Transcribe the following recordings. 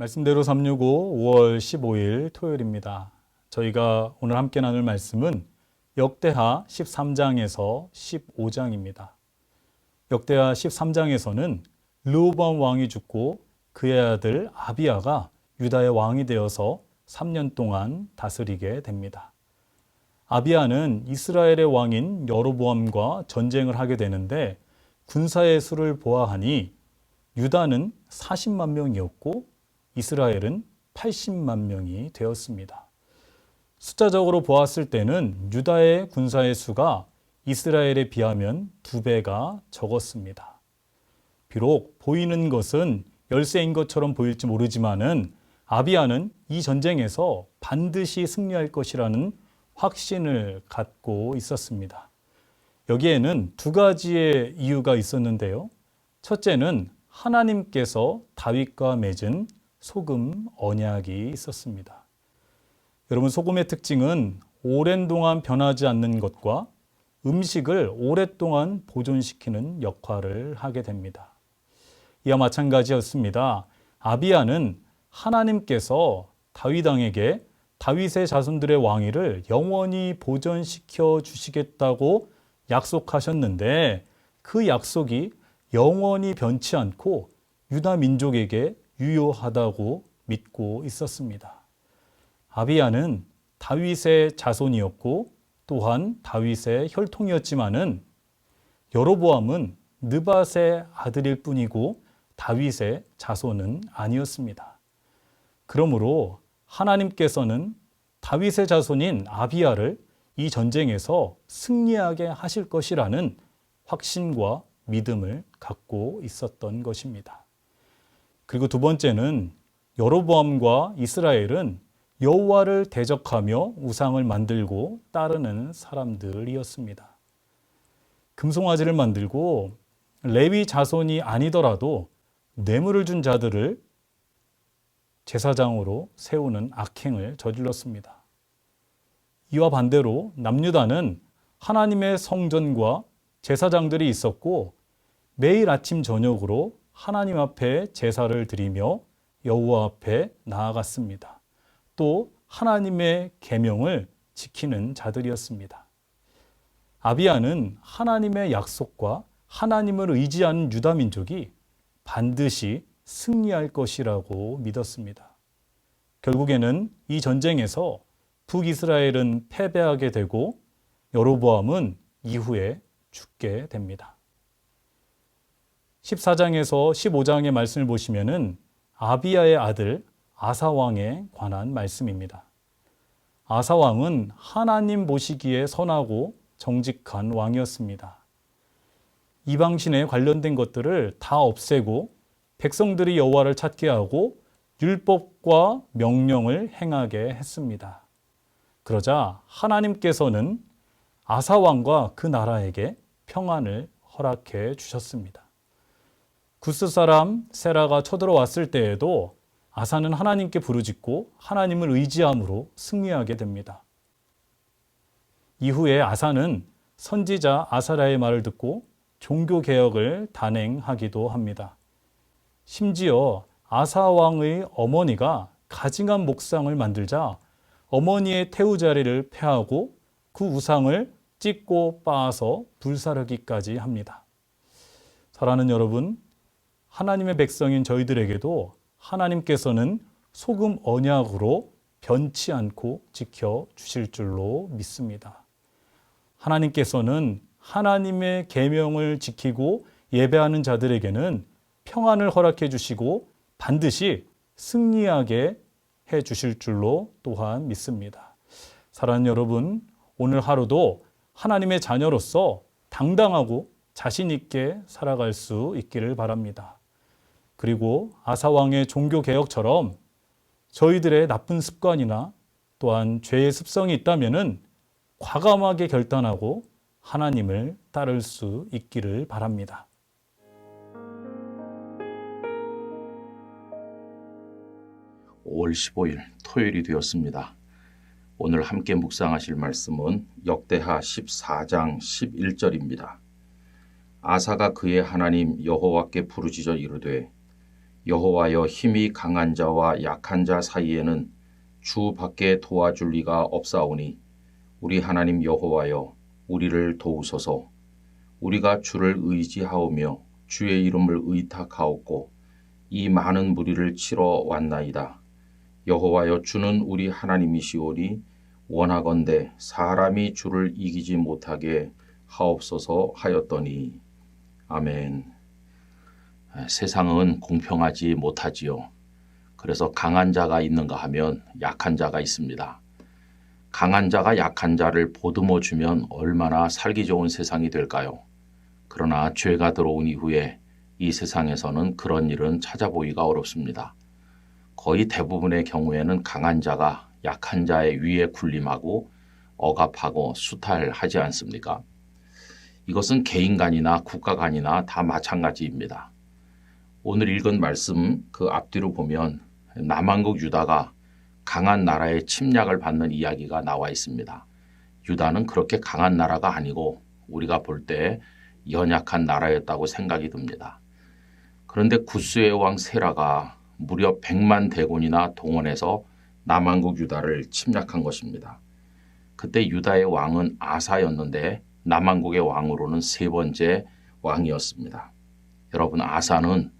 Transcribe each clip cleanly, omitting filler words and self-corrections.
말씀대로 365 5월 15일 토요일입니다. 저희가 오늘 함께 나눌 말씀은 역대하 13장에서 15장입니다. 역대하 13장에서는 르호보암 왕이 죽고 그의 아들 아비야가 유다의 왕이 되어서 3년 동안 다스리게 됩니다. 아비야는 이스라엘의 왕인 여로보암과 전쟁을 하게 되는데 군사의 수를 보아하니 유다는 40만 명이었고 이스라엘은 80만 명이 되었습니다. 숫자적으로 보았을 때는 유다의 군사의 수가 이스라엘에 비하면 2배가 적었습니다. 비록 보이는 것은 열세인 것처럼 보일지 모르지만은 아비야는 이 전쟁에서 반드시 승리할 것이라는 확신을 갖고 있었습니다. 여기에는 2가지의 이유가 있었는데요. 첫째는 하나님께서 다윗과 맺은 소금 언약이 있었습니다. 여러분, 소금의 특징은 오랜 동안 변하지 않는 것과 음식을 오랫동안 보존시키는 역할을 하게 됩니다. 이와 마찬가지였습니다. 아비야는 하나님께서 다윗 왕에게 다윗의 자손들의 왕위를 영원히 보존시켜 주시겠다고 약속하셨는데 그 약속이 영원히 변치 않고 유다 민족에게 유효하다고 믿고 있었습니다. 아비야는 다윗의 자손이었고 또한 다윗의 혈통이었지만은 여로보암은 느밧의 아들일 뿐이고 다윗의 자손은 아니었습니다. 그러므로 하나님께서는 다윗의 자손인 아비야를 이 전쟁에서 승리하게 하실 것이라는 확신과 믿음을 갖고 있었던 것입니다. 그리고 2번째는 여로보암과 이스라엘은 여호와를 대적하며 우상을 만들고 따르는 사람들이었습니다. 금송아지를 만들고 레위 자손이 아니더라도 뇌물을 준 자들을 제사장으로 세우는 악행을 저질렀습니다. 이와 반대로 남유다는 하나님의 성전과 제사장들이 있었고 매일 아침 저녁으로 하나님 앞에 제사를 드리며 여호와 앞에 나아갔습니다. 또 하나님의 계명을 지키는 자들이었습니다. 아비야는 하나님의 약속과 하나님을 의지하는 유다 민족이 반드시 승리할 것이라고 믿었습니다. 결국에는 이 전쟁에서 북이스라엘은 패배하게 되고 여로보암은 이후에 죽게 됩니다. 14장에서 15장의 말씀을 보시면은 아비야의 아들 아사왕에 관한 말씀입니다. 아사왕은 하나님 보시기에 선하고 정직한 왕이었습니다. 이방신에 관련된 것들을 다 없애고 백성들이 여호와를 찾게 하고 율법과 명령을 행하게 했습니다. 그러자 하나님께서는 아사왕과 그 나라에게 평안을 허락해 주셨습니다. 구스 사람 세라가 쳐들어왔을 때에도 아사는 하나님께 부르짖고 하나님을 의지함으로 승리하게 됩니다. 이후에 아사는 선지자 아사랴의 말을 듣고 종교개혁을 단행하기도 합니다. 심지어 아사 왕의 어머니가 가증한 목상을 만들자 어머니의 태우자리를 폐하고 그 우상을 찢고 빻아서 불사르기까지 합니다. 사랑하는 여러분, 하나님의 백성인 저희들에게도 하나님께서는 소금 언약으로 변치 않고 지켜주실 줄로 믿습니다. 하나님께서는 하나님의 계명을 지키고 예배하는 자들에게는 평안을 허락해 주시고 반드시 승리하게 해 주실 줄로 또한 믿습니다. 사랑하는 여러분, 오늘 하루도 하나님의 자녀로서 당당하고 자신 있게 살아갈 수 있기를 바랍니다. 그리고 아사왕의 종교개혁처럼 저희들의 나쁜 습관이나 또한 죄의 습성이 있다면은 과감하게 결단하고 하나님을 따를 수 있기를 바랍니다. (5월 15일) 토요일이 되었습니다. 오늘 함께 묵상하실 말씀은 역대하 14장 11절입니다. 아사가 그의 하나님 여호와께 부르짖어 이르되 여호와여 힘이 강한 자와 약한 자 사이에는 주 밖에 도와줄 리가 없사오니 우리 하나님 여호와여 우리를 도우소서. 우리가 주를 의지하오며 주의 이름을 의탁하옵고 이 많은 무리를 치러 왔나이다. 여호와여 주는 우리 하나님이시오니 원하건대 사람이 주를 이기지 못하게 하옵소서 하였더니. 아멘. 세상은 공평하지 못하지요. 그래서 강한 자가 있는가 하면 약한 자가 있습니다. 강한 자가 약한 자를 보듬어 주면 얼마나 살기 좋은 세상이 될까요? 그러나 죄가 들어온 이후에 이 세상에서는 그런 일은 찾아보기가 어렵습니다. 거의 대부분의 경우에는 강한 자가 약한 자의 위에 군림하고 억압하고 수탈하지 않습니까? 이것은 개인 간이나 국가 간이나 다 마찬가지입니다. 오늘 읽은 말씀 그 앞뒤로 보면 남한국 유다가 강한 나라의 침략을 받는 이야기가 나와 있습니다. 유다는 그렇게 강한 나라가 아니고 우리가 볼 때 연약한 나라였다고 생각이 듭니다. 그런데 구스의 왕 세라가 무려 100만 대군이나 동원해서 남한국 유다를 침략한 것입니다. 그때 유다의 왕은 아사였는데 남한국의 왕으로는 세 번째 왕이었습니다. 여러분, 아사는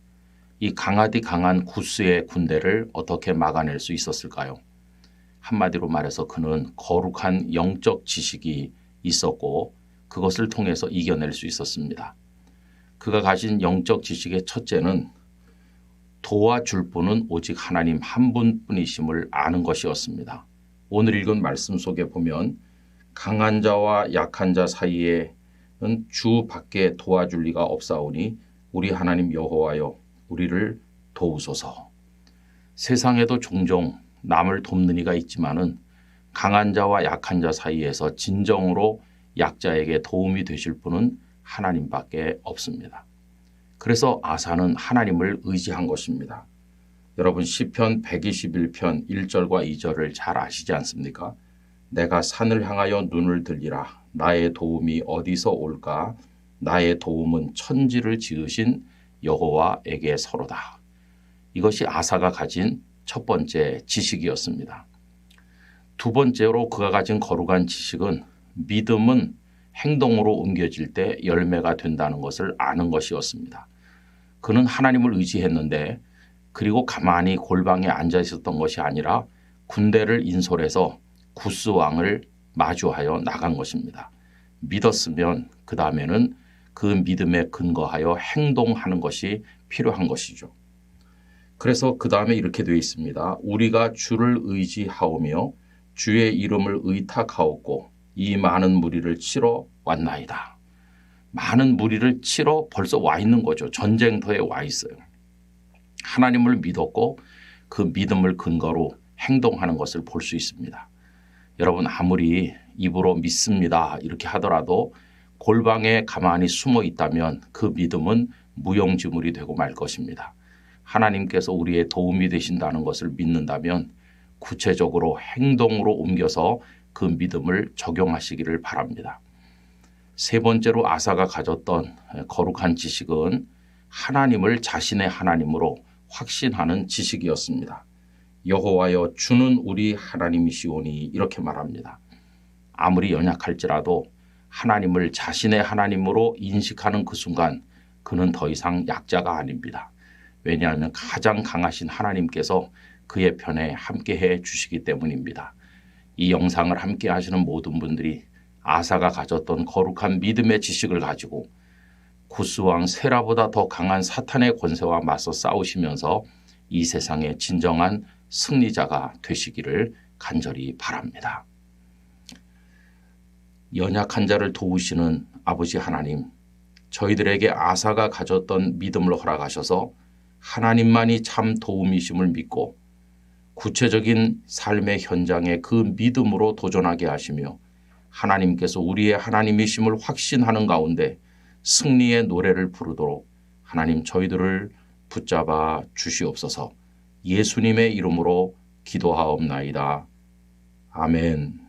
이 강하디 강한 구스의 군대를 어떻게 막아낼 수 있었을까요? 한마디로 말해서 그는 거룩한 영적 지식이 있었고 그것을 통해서 이겨낼 수 있었습니다. 그가 가진 영적 지식의 첫째는 도와줄 분은 오직 하나님 한 분뿐이심을 아는 것이었습니다. 오늘 읽은 말씀 속에 보면 강한 자와 약한 자 사이에는 주 밖에 도와줄 리가 없사오니 우리 하나님 여호와여 우리를 도우소서. 세상에도 종종 남을 돕는 이가 있지만은 강한 자와 약한 자 사이에서 진정으로 약자에게 도움이 되실 분은 하나님밖에 없습니다. 그래서 아사는 하나님을 의지한 것입니다. 여러분 시편 121편 1절과 2절을 잘 아시지 않습니까? 내가 산을 향하여 눈을 들리라. 나의 도움이 어디서 올까? 나의 도움은 천지를 지으신 여호와에게서로다. 이것이 아사가 가진 첫 번째 지식이었습니다. 두 번째로 그가 가진 거룩한 지식은 믿음은 행동으로 옮겨질 때 열매가 된다는 것을 아는 것이었습니다. 그는 하나님을 의지했는데 그리고 가만히 골방에 앉아 있었던 것이 아니라 군대를 인솔해서 구스 왕을 마주하여 나간 것입니다. 믿었으면 그 다음에는 그 믿음에 근거하여 행동하는 것이 필요한 것이죠. 그래서 그 다음에 이렇게 되어 있습니다. 우리가 주를 의지하오며 주의 이름을 의탁하옵고 이 많은 무리를 치러 왔나이다. 많은 무리를 치러 벌써 와 있는 거죠. 전쟁터에 와 있어요. 하나님을 믿었고 그 믿음을 근거로 행동하는 것을 볼 수 있습니다. 여러분 아무리 입으로 믿습니다 이렇게 하더라도 골방에 가만히 숨어 있다면 그 믿음은 무용지물이 되고 말 것입니다. 하나님께서 우리의 도움이 되신다는 것을 믿는다면 구체적으로 행동으로 옮겨서 그 믿음을 적용하시기를 바랍니다. 세 번째로 아사가 가졌던 거룩한 지식은 하나님을 자신의 하나님으로 확신하는 지식이었습니다. 여호와여 주는 우리 하나님이시오니 이렇게 말합니다. 아무리 연약할지라도 하나님을 자신의 하나님으로 인식하는 그 순간 그는 더 이상 약자가 아닙니다. 왜냐하면 가장 강하신 하나님께서 그의 편에 함께해 주시기 때문입니다. 이 영상을 함께 하시는 모든 분들이 아사가 가졌던 거룩한 믿음의 지식을 가지고 구스왕 세라보다 더 강한 사탄의 권세와 맞서 싸우시면서 이 세상의 진정한 승리자가 되시기를 간절히 바랍니다. 연약한 자를 도우시는 아버지 하나님, 저희들에게 아사가 가졌던 믿음을 허락하셔서 하나님만이 참 도움이심을 믿고 구체적인 삶의 현장에 그 믿음으로 도전하게 하시며 하나님께서 우리의 하나님이심을 확신하는 가운데 승리의 노래를 부르도록 하나님 저희들을 붙잡아 주시옵소서. 예수님의 이름으로 기도하옵나이다. 아멘.